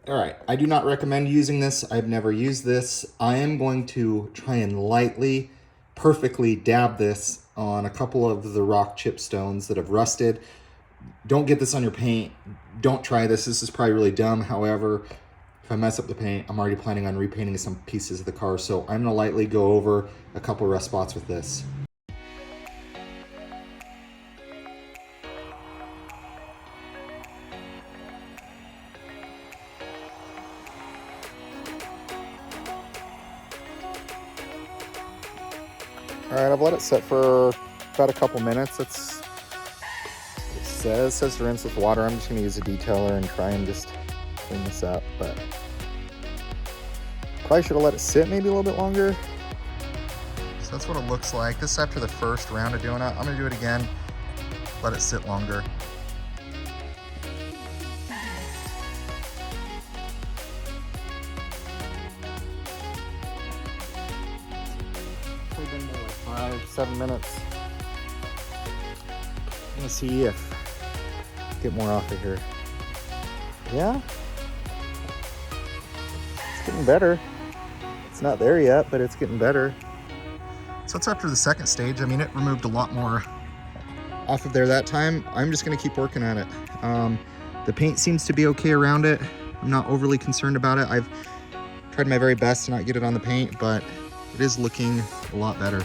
All right, I do not recommend using this. I've never used this. I am going to try and lightly, perfectly dab this on a couple of the rock chip stones that have rusted. Don't get this on your paint. Don't try this. This is probably really dumb. However, if I mess up the paint, I'm already planning on repainting some pieces of the car. So I'm gonna lightly go over a couple rust spots with this. All right, I've let it sit for about a couple minutes. It says to rinse with water. I'm just gonna use a detailer and try and just clean this up, but probably should have let it sit maybe a little bit longer. So that's what it looks like. This is after the first round of doing it. I'm gonna do it again, let it sit longer. Probably been more like 5-7 minutes. I'm gonna see if get more off of here. Yeah, it's getting better. It's not there yet, but it's getting better. So it's after the second stage. I mean, it removed a lot more off of there that time. I'm just gonna keep working at it. The paint seems to be okay around it. I'm not overly concerned about it. I've tried my very best to not get it on the paint, but it is looking a lot better.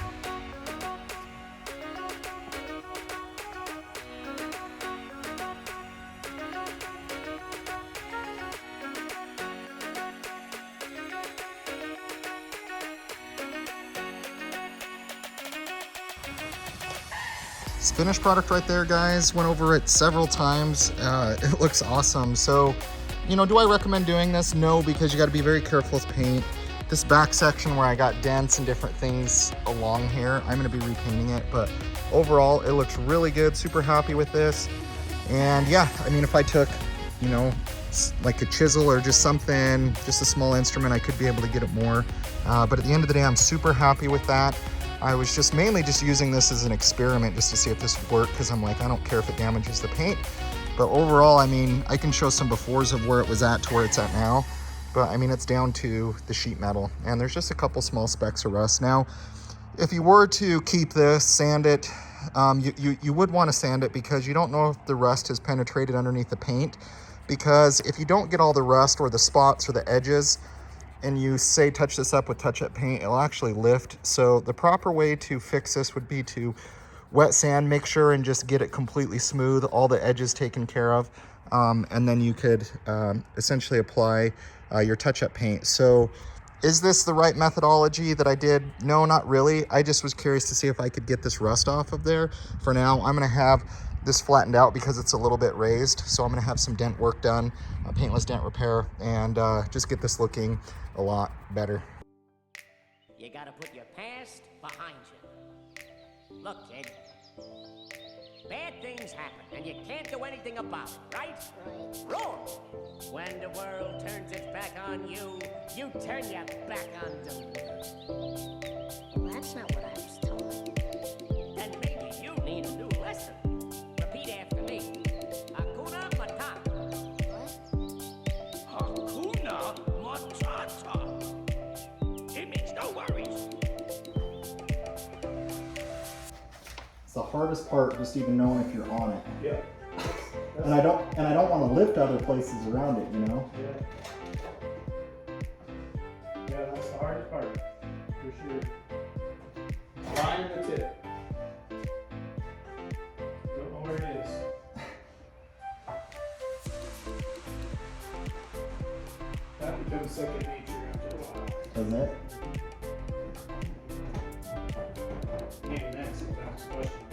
This finished product right there, guys. Went over it several times. It looks awesome. So, you know, do I recommend doing this? No, because you got to be very careful with paint. This back section where I got dents and different things along here, I'm going to be repainting it. But overall, it looks really good. Super happy with this. And yeah, I mean, if I took, you know, like a chisel or just something, just a small instrument, I could be able to get it more. But at the end of the day, I'm super happy with that. I was just mainly just using this as an experiment just to see if this would work, because I'm like, I don't care if it damages the paint. But overall, I mean, I can show some befores of where it was at to where it's at now. But I mean, it's down to the sheet metal, and there's just a couple small specks of rust. Now, if you were to keep this, sand it, you would want to sand it, because you don't know if the rust has penetrated underneath the paint. Because if you don't get all the rust or the spots or the edges, and you say touch this up with touch-up paint, it'll actually lift. So the proper way to fix this would be to wet sand, make sure and just get it completely smooth, all the edges taken care of, and then you could essentially apply your touch-up paint. So is this the right methodology that I did? No, not really. I just was curious to see if I could get this rust off of there. For now, I'm gonna have this flattened out because it's a little bit raised. So I'm gonna have some dent work done, paintless dent repair, and just get this looking a lot better. You gotta put your past behind you. Look, kid, bad things happen, and you can't do anything about it, right? Wrong. When the world turns its back on you, you turn your back on them. Well, that's not what I was told. Then maybe you need a new lesson. Repeat after me. Hakuna Matata. What? Hakuna Matata. It means no worries. It's the hardest part, just even knowing if you're on it. Yeah. And I don't want to lift other places around it, you know? Yeah. Yeah, that's the hardest part, for sure. Find the tip. Don't know where it is. That becomes second nature after a while. Doesn't it? Even that's sometimes questionable.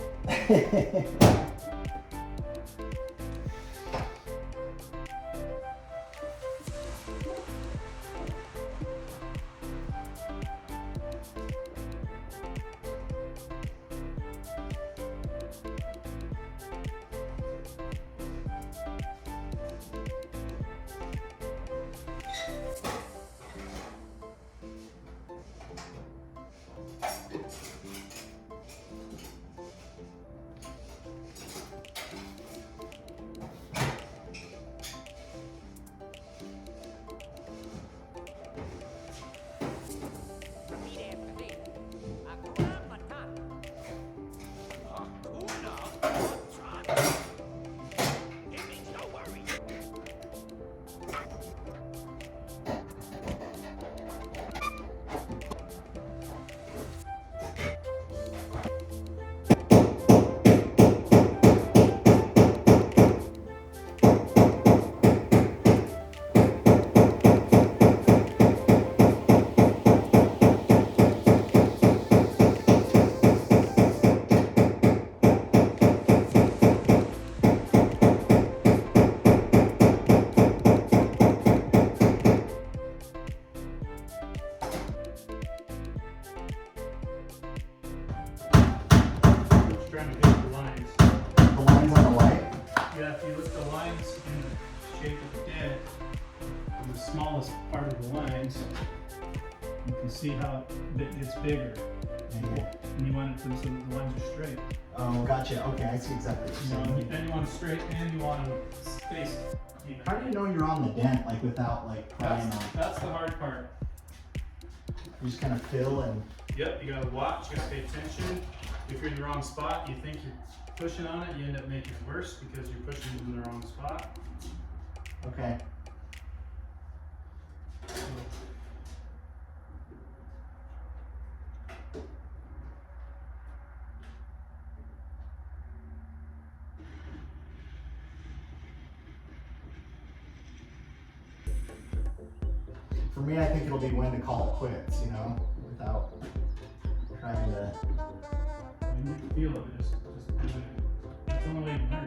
Yeah, if you look at the lines in the shape of the dent, on the smallest part of the lines, you can see how it gets bigger. And you want it to, so that the lines are straight. Oh, gotcha. Okay, I see exactly what You you're know, saying. and you want it straight and you want them spaced even. How do you know you're on the dent, like without like prying on? That's the hard part. You just kind of feel and. Yep, you gotta watch, you gotta pay attention. If you're in the wrong spot, you think you're pushing on it, you end up making it worse because you're pushing it in the wrong spot. Okay. So, For me, I think it'll be when to call it quits, you know, without trying to. when you feel it, just do it. That's the only way you know.